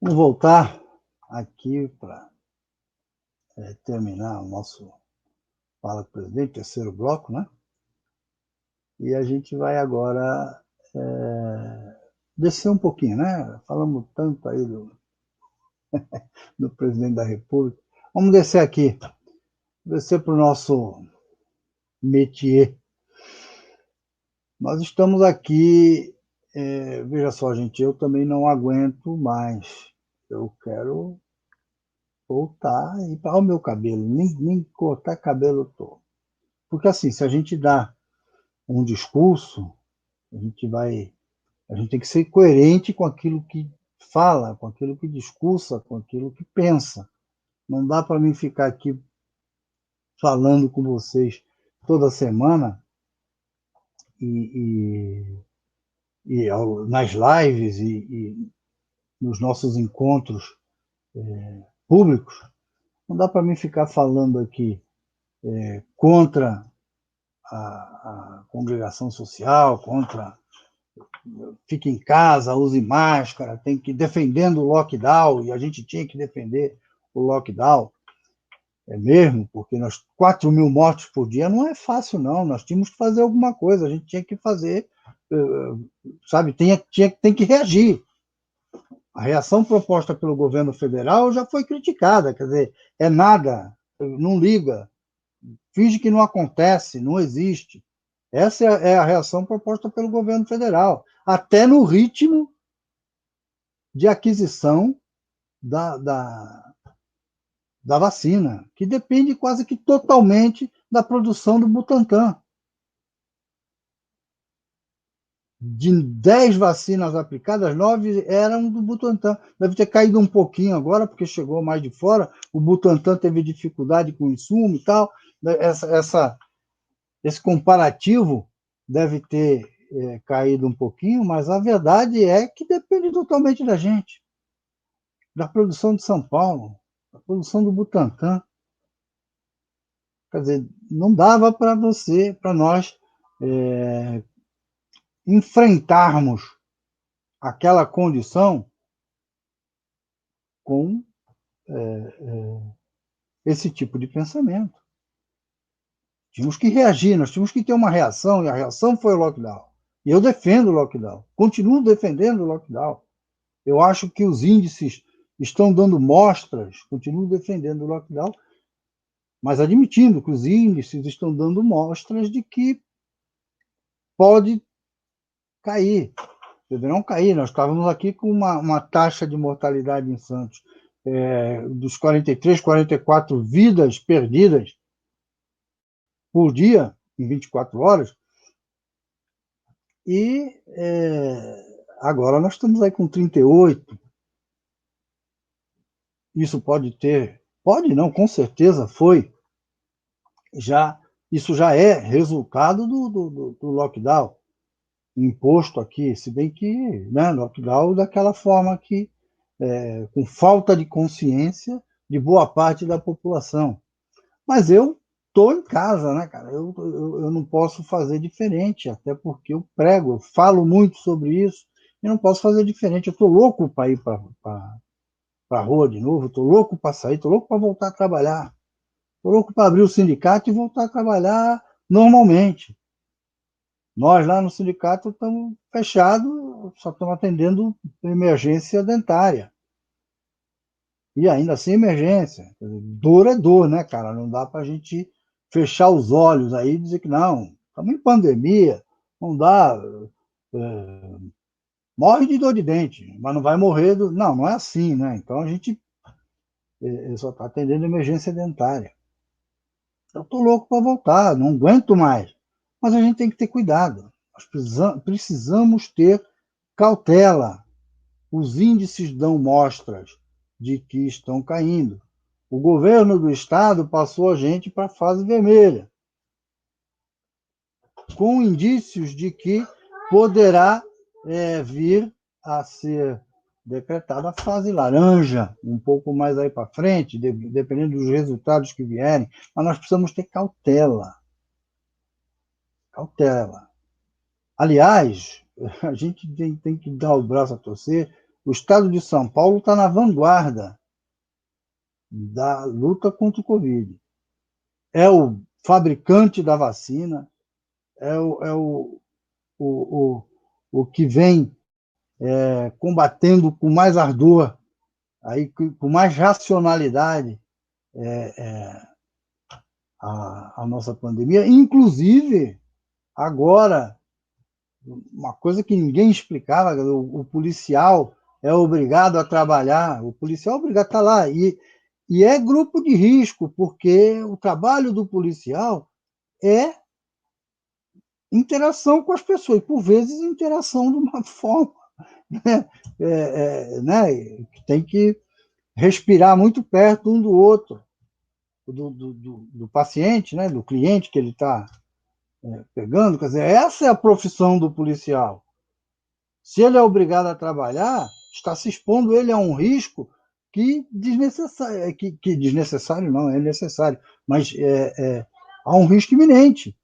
Vamos voltar aqui para terminar o nosso Fala com o Presidente, terceiro bloco, né? E a gente vai agora descer um pouquinho, né? Falamos tanto aí do Presidente da República. Vamos descer aqui, descer para o nosso métier. Nós estamos aqui, veja só, gente, eu também não aguento mais. Eu quero voltar e para o meu cabelo, nem cortar cabelo eu tô. Porque assim, se a gente dá um discurso, a gente vai, a gente tem que ser coerente com aquilo que fala, com aquilo que discursa, com aquilo que pensa. Não dá para mim ficar aqui falando com vocês toda semana e, nas lives e nos nossos encontros públicos. Não dá para mim ficar falando aqui contra a congregação social, contra fique em casa, use máscara, tem que defendendo o lockdown, e a gente tinha que defender o lockdown, é mesmo, porque nós 4 mil mortes por dia não é fácil, não. Nós tínhamos que fazer alguma coisa, a gente tinha que fazer, sabe, tem que reagir. A reação proposta pelo governo federal já foi criticada, quer dizer, é nada, não liga, finge que não acontece, não existe. Essa é a reação proposta pelo governo federal, até no ritmo de aquisição da vacina, que depende quase que totalmente da produção do Butantan. De 10 vacinas aplicadas, 9 eram do Butantan. Deve ter caído um pouquinho agora, porque chegou mais de fora. O Butantan teve dificuldade com o insumo e tal. Esse comparativo deve ter caído um pouquinho, mas a verdade é que depende totalmente da gente, da produção de São Paulo, da produção do Butantan. Quer dizer, não dava para nós enfrentarmos aquela condição com esse tipo de pensamento. Tínhamos que reagir, nós tínhamos que ter uma reação, e a reação foi o lockdown. E eu defendo o lockdown, continuo defendendo o lockdown. Eu acho que os índices estão dando mostras, continuo defendendo o lockdown, mas admitindo que os índices estão dando mostras de que pode cair, deverão cair. Nós estávamos aqui com uma taxa de mortalidade em Santos dos 43, 44 vidas perdidas por dia, em 24 horas, e agora nós estamos aí com 38. Isso pode não, com certeza foi, isso já é resultado do lockdown imposto aqui, se bem que, né, lockdown daquela forma que, com falta de consciência de boa parte da população. Mas eu estou em casa, né, cara? Eu não posso fazer diferente, até porque eu prego, eu falo muito sobre isso, e não posso fazer diferente. Eu estou louco para ir para a rua de novo, estou louco para sair, estou louco para voltar a trabalhar, estou louco para abrir o sindicato e voltar a trabalhar normalmente. Nós lá no sindicato estamos fechados, só estamos atendendo emergência dentária. E ainda assim emergência. Dor é dor, né, cara? Não dá para a gente fechar os olhos aí e dizer que não, estamos em pandemia, não dá. Morre de dor de dente, mas não vai morrer do. Não, não é assim, né? Então a gente só está atendendo emergência dentária. Eu estou louco para voltar, não aguento mais. Mas a gente tem que ter cuidado. Nós precisamos ter cautela. Os índices dão mostras de que estão caindo. O governo do estado passou a gente para a fase vermelha, com indícios de que poderá vir a ser decretada a fase laranja, um pouco mais aí para frente, dependendo dos resultados que vierem, mas nós precisamos ter cautela. Cautela. Aliás, a gente tem que dar o braço a torcer. o estado de São Paulo está na vanguarda da luta contra o Covid. É o fabricante da vacina, o, o que vem combatendo com mais ardor, aí, com mais racionalidade a nossa pandemia. Inclusive, agora, uma coisa que ninguém explicava, o policial é obrigado a trabalhar, o policial é obrigado a estar lá, e é grupo de risco, porque o trabalho do policial é interação com as pessoas, por vezes interação de uma forma, né, que tem que respirar muito perto um do outro, do paciente, né, do cliente que ele está pegando. Quer dizer, essa é a profissão do policial. Se ele é obrigado a trabalhar, está se expondo ele a um risco que desnecessário, que desnecessário não, é necessário, mas há um risco iminente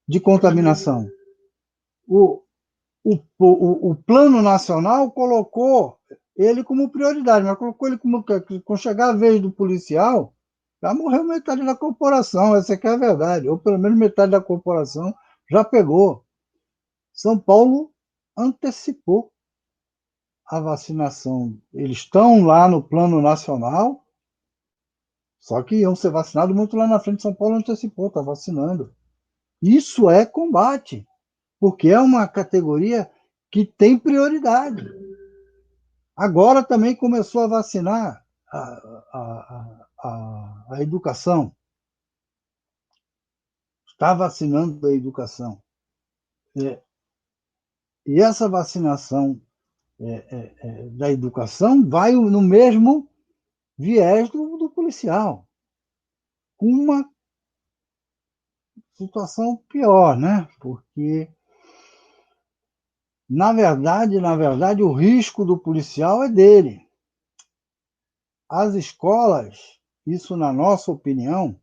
de contaminação. O Plano Nacional colocou ele como prioridade, mas colocou ele como, quando chegar a vez do policial, já morreu metade da corporação, essa aqui é a verdade, ou pelo menos metade da corporação já pegou. São Paulo antecipou a vacinação. Eles estão lá no Plano Nacional, só que iam ser vacinados muito lá na frente. São Paulo antecipou, está vacinando. Isso é combate, porque é uma categoria que tem prioridade. Agora também começou a vacinar a educação. Está vacinando a educação. E essa vacinação da educação vai no mesmo viés do policial, com uma situação pior, né? Porque, na verdade, o risco do policial é dele. As escolas, isso na nossa opinião,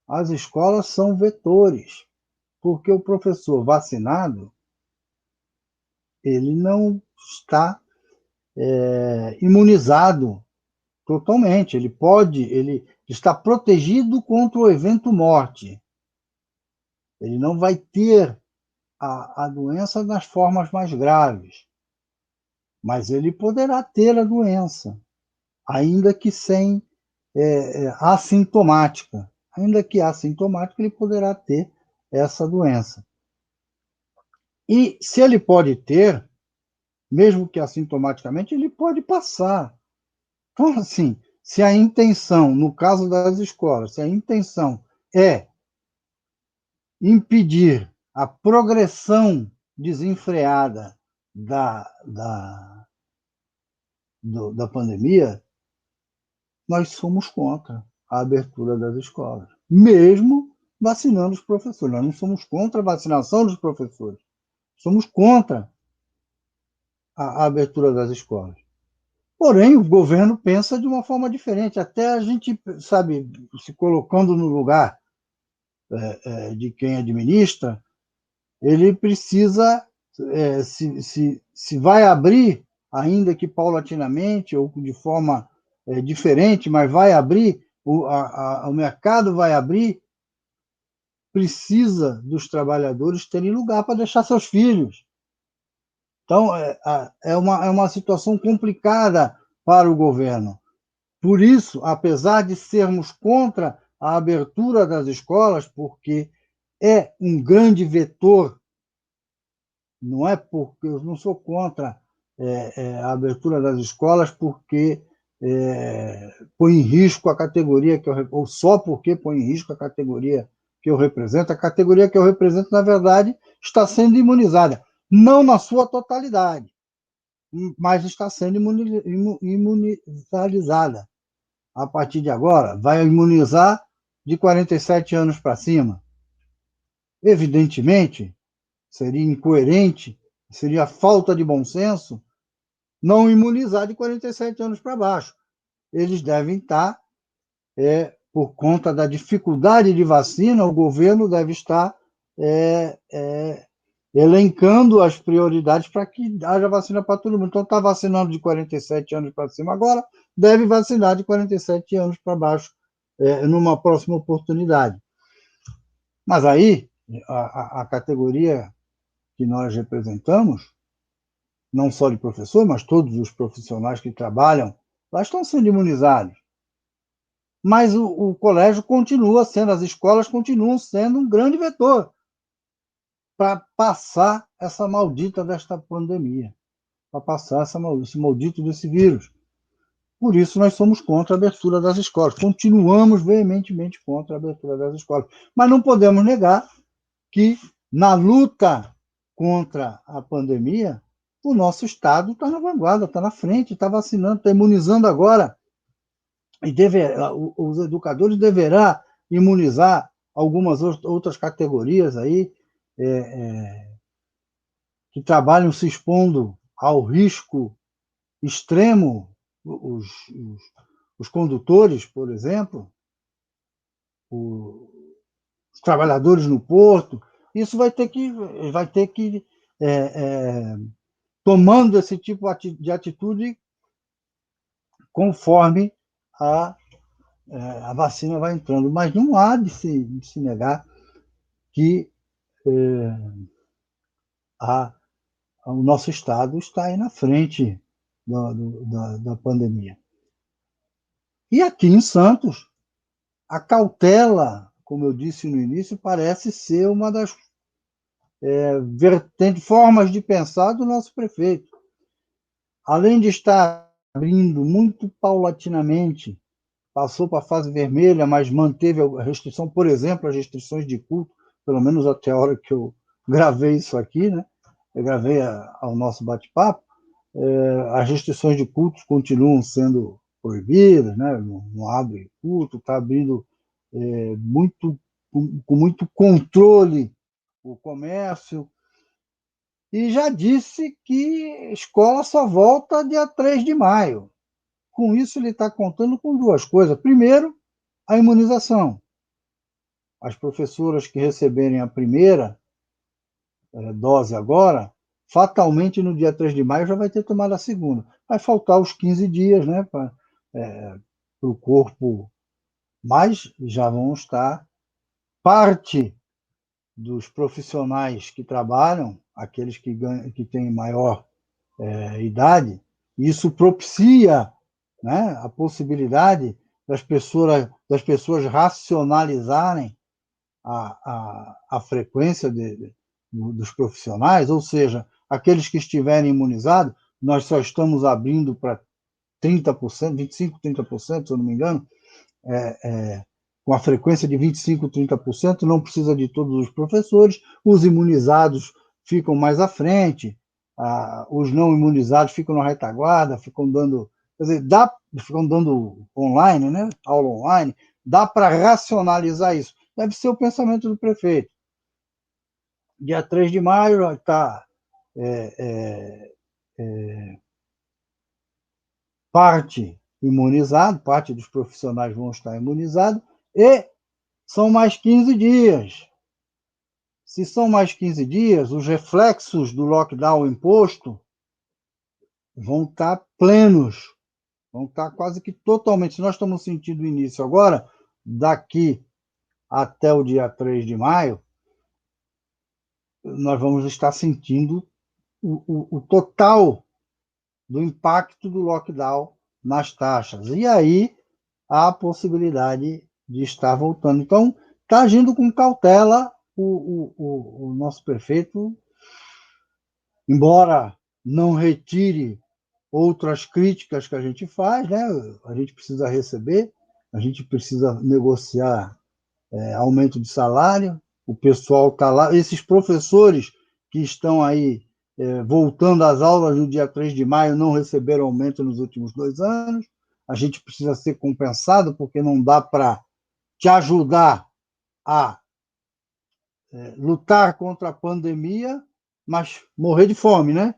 as escolas são vetores, porque o professor vacinado, ele não está imunizado totalmente, ele está protegido contra o evento morte. Ele não vai ter a doença nas formas mais graves, mas ele poderá ter a doença, ainda que sem assintomática. Ainda que assintomática, ele poderá ter essa doença. E se ele pode ter, mesmo que assintomaticamente, ele pode passar. Então, assim, se a intenção, no caso das escolas, se a intenção é impedir a progressão desenfreada da pandemia, nós somos contra a abertura das escolas, mesmo vacinando os professores. Nós não somos contra a vacinação dos professores, somos contra a abertura das escolas. Porém, o governo pensa de uma forma diferente, até a gente, sabe, se colocando no lugar de quem administra, ele precisa, se vai abrir, ainda que paulatinamente ou de forma diferente, mas vai abrir, o mercado vai abrir, precisa dos trabalhadores terem lugar para deixar seus filhos. Então, é uma situação complicada para o governo. Por isso, apesar de sermos contra a abertura das escolas, porque é um grande vetor, não é porque eu não sou contra a abertura das escolas, porque põe em risco a categoria que eu, ou só porque põe em risco a categoria que eu represento. A categoria que eu represento, na verdade, está sendo imunizada, não na sua totalidade, mas está sendo imunizada. A partir de agora, vai imunizar de 47 anos para cima. Evidentemente, seria incoerente, seria falta de bom senso não imunizar de 47 anos para baixo. Eles devem estar, por conta da dificuldade de vacina, o governo deve estar elencando as prioridades para que haja vacina para todo mundo. Então, está vacinando de 47 anos para cima agora, deve vacinar de 47 anos para baixo, numa próxima oportunidade. Mas aí, a categoria que nós representamos, não só de professor, mas todos os profissionais que trabalham, lá estão sendo imunizados. Mas o colégio continua sendo, as escolas continuam sendo um grande vetor para passar essa maldita desta pandemia, para passar esse maldito desse vírus. Por isso, nós somos contra a abertura das escolas. Continuamos veementemente contra a abertura das escolas. Mas não podemos negar que, na luta contra a pandemia, o nosso Estado está na vanguarda, está na frente, está vacinando, está imunizando agora. E os educadores deverão imunizar algumas outras categorias aí, que trabalham se expondo ao risco extremo, os condutores, por exemplo, os trabalhadores no porto. Isso vai ter que tomando esse tipo de atitude conforme a vacina vai entrando. Mas não há de se negar que o nosso Estado está aí na frente da pandemia. E aqui em Santos, a cautela, como eu disse no início, parece ser uma das formas de pensar do nosso prefeito. Além de estar abrindo muito paulatinamente, passou para a fase vermelha, mas manteve a restrição, por exemplo, as restrições de culto, pelo menos até a hora que eu gravei isso aqui, né? Eu gravei ao nosso bate-papo. As restrições de cultos continuam sendo proibidas, né? Não abre culto, está abrindo com muito controle o comércio, e já disse que escola só volta dia 3 de maio. Com isso, ele está contando com duas coisas. Primeiro, a imunização. As professoras que receberem a primeira dose agora, fatalmente no dia 3 de maio já vai ter tomado a segunda. Vai faltar os 15 dias, né, para o corpo, mas já vão estar parte dos profissionais que trabalham, aqueles que têm maior idade. Isso propicia, né, a possibilidade das pessoas racionalizarem a frequência dos profissionais, ou seja, aqueles que estiverem imunizados, nós só estamos abrindo para 30%, 25%, 30%, se eu não me engano, com a frequência de 25%, 30%, não precisa de todos os professores, os imunizados ficam mais à frente, os não imunizados ficam na retaguarda, ficam dando, quer dizer, ficam dando online, né? Aula online, dá para racionalizar isso. Deve ser o pensamento do prefeito. Dia 3 de maio está parte imunizado, parte dos profissionais vão estar imunizados, e são mais 15 dias. Se são mais 15 dias, os reflexos do lockdown imposto vão estar plenos, vão estar quase que totalmente. Se nós estamos sentindo o início agora, daqui até o dia 3 de maio, nós vamos estar sentindo o total do impacto do lockdown nas taxas. E aí há a possibilidade de estar voltando. Então, está agindo com cautela o nosso prefeito, embora não retire outras críticas que a gente faz, né? A gente precisa receber, a gente precisa negociar aumento de salário, o pessoal está lá, esses professores que estão aí voltando às aulas no dia 3 de maio não receberam aumento nos últimos 2 anos, a gente precisa ser compensado, porque não dá para te ajudar a lutar contra a pandemia, mas morrer de fome, né?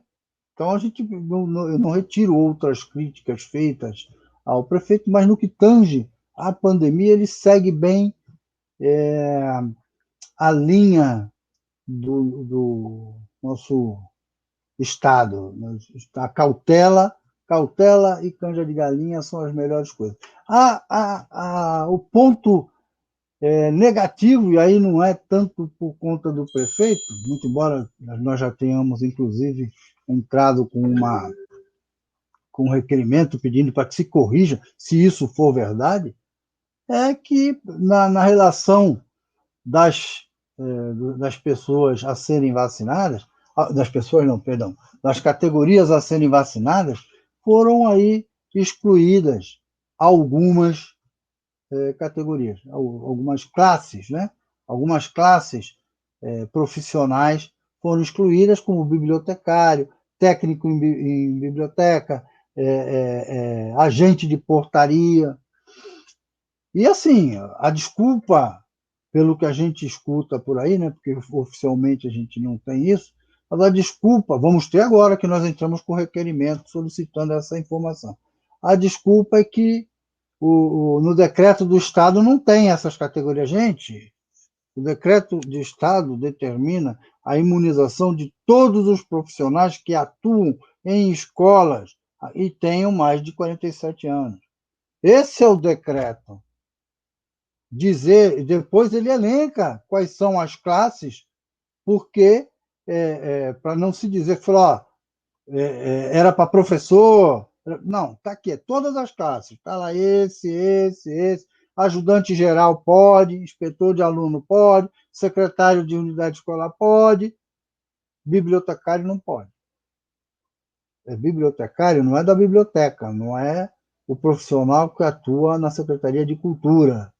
Então, eu não retiro outras críticas feitas ao prefeito, mas no que tange à pandemia, ele segue bem a linha nosso Estado. A cautela e canja de galinha são as melhores coisas. O ponto negativo, e aí não é tanto por conta do prefeito, muito embora nós já tenhamos, inclusive, entrado com um requerimento pedindo para que se corrija, se isso for verdade, é que na relação das, das pessoas a serem vacinadas, das pessoas não, perdão, das categorias a serem vacinadas, foram aí excluídas algumas categorias, algumas classes, né? Algumas classes profissionais foram excluídas, como bibliotecário, técnico em biblioteca, agente de portaria. E assim, a desculpa, pelo que a gente escuta por aí, né? Porque oficialmente a gente não tem isso, mas a desculpa, vamos ter agora que nós entramos com requerimento solicitando essa informação. A desculpa é que no decreto do Estado não tem essas categorias. Gente, o decreto de Estado determina a imunização de todos os profissionais que atuam em escolas e tenham mais de 47 anos. Esse é o decreto. Depois ele elenca quais são as classes, porque, para não se dizer que falou, era para professor. Não, está aqui, todas as classes. Está lá esse. Ajudante geral pode, inspetor de aluno pode, secretário de unidade escolar pode, bibliotecário não pode. Bibliotecário não é da biblioteca, não é o profissional que atua na Secretaria de Cultura.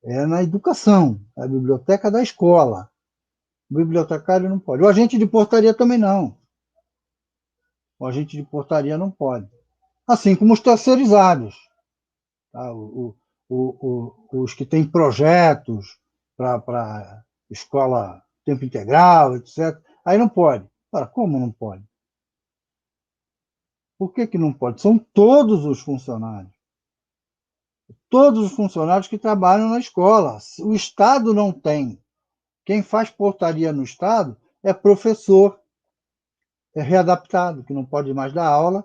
É na educação, é a biblioteca da escola. O bibliotecário não pode. O agente de portaria também não. O agente de portaria não pode. Assim como os terceirizados. Tá? Os que têm projetos para escola tempo integral, etc. Aí não pode. Ora, como não pode? Por que não pode? São todos os funcionários. Todos os funcionários que trabalham na escola. O Estado não tem. Quem faz portaria no Estado é professor, é readaptado, que não pode mais dar aula,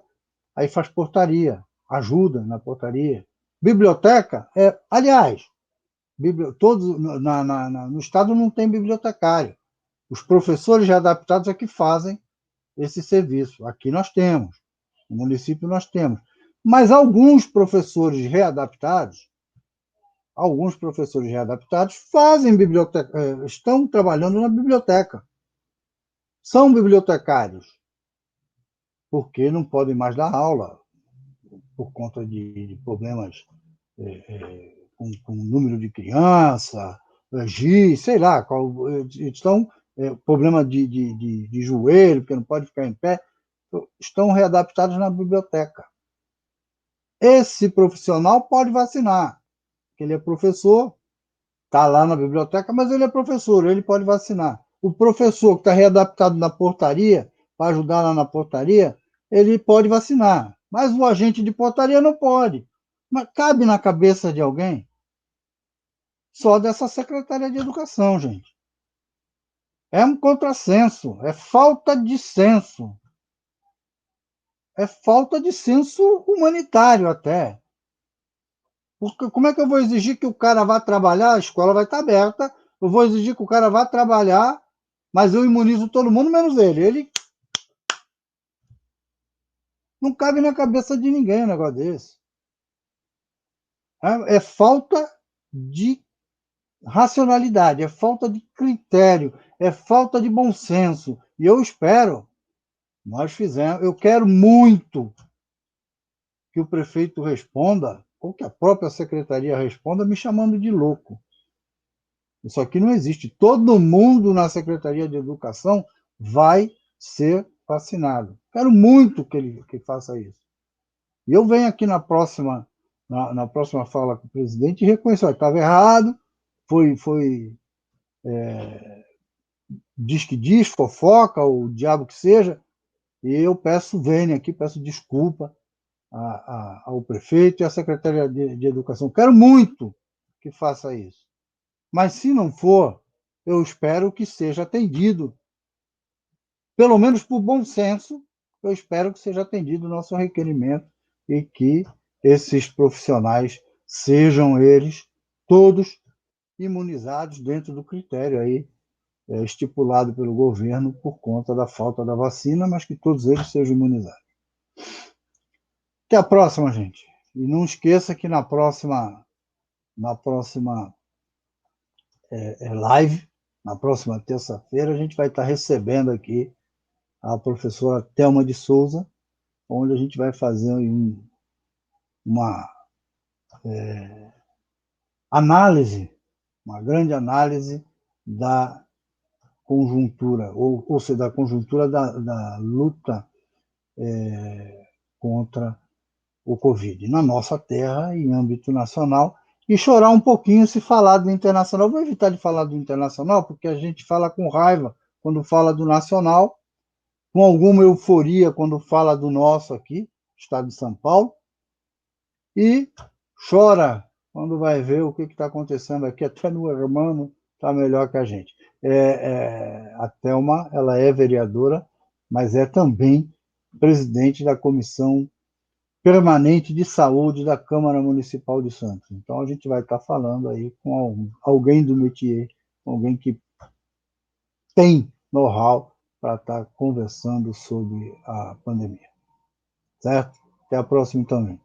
aí faz portaria, ajuda na portaria. Biblioteca, aliás, todos no Estado não tem bibliotecário. Os professores readaptados é que fazem esse serviço. Aqui nós temos, no município nós temos. Mas alguns professores readaptados fazem biblioteca, estão trabalhando na biblioteca. São bibliotecários, porque não podem mais dar aula por conta de problemas com o número de criança, giz, sei lá, estão problema de joelho, porque não pode ficar em pé, estão readaptados na biblioteca. Esse profissional pode vacinar, porque ele é professor, está lá na biblioteca, mas ele é professor, ele pode vacinar. O professor que está readaptado na portaria, para ajudar lá na portaria, ele pode vacinar. Mas o agente de portaria não pode. Mas cabe na cabeça de alguém? Só dessa Secretaria de Educação, gente. É um contrassenso, é falta de senso. É falta de senso humanitário até. Porque como é que eu vou exigir que o cara vá trabalhar? A escola vai estar aberta, eu vou exigir que o cara vá trabalhar, mas eu imunizo todo mundo menos ele. Ele não cabe na cabeça de ninguém um negócio desse. É falta de racionalidade, é falta de critério, é falta de bom senso. E eu espero, eu quero muito que o prefeito responda, ou que a própria secretaria responda, me chamando de louco. Isso aqui não existe. Todo mundo na Secretaria de Educação vai ser vacinado. Quero muito que ele faça isso. E eu venho aqui na próxima fala com o presidente e reconheço, estava errado, foi diz que diz, fofoca, o diabo que seja, e eu venho aqui, peço desculpa ao prefeito e à Secretaria de Educação. Quero muito que faça isso. Mas se não for, eu espero que seja atendido pelo menos por bom senso, eu espero que seja atendido o nosso requerimento e que esses profissionais sejam eles todos imunizados dentro do critério aí estipulado pelo governo por conta da falta da vacina, mas que todos eles sejam imunizados. Até a próxima, gente. E não esqueça que na próxima live, na próxima terça-feira, a gente vai estar recebendo aqui a professora Thelma de Souza, onde a gente vai fazer uma análise, uma grande análise da conjuntura, ou seja, da conjuntura da luta contra o Covid na nossa terra, em âmbito nacional, e chorar um pouquinho se falar do internacional. Vou evitar de falar do internacional, porque a gente fala com raiva quando fala do nacional, com alguma euforia quando fala do nosso aqui, estado de São Paulo, e chora quando vai ver o que está acontecendo aqui, até no hermano está melhor que a gente. A Thelma, ela é vereadora, mas é também presidente da Comissão Permanente de Saúde da Câmara Municipal de Santos. Então, a gente vai estar falando aí com alguém do métier, alguém que tem know-how para estar conversando sobre a pandemia. Certo? Até a próxima, então, gente.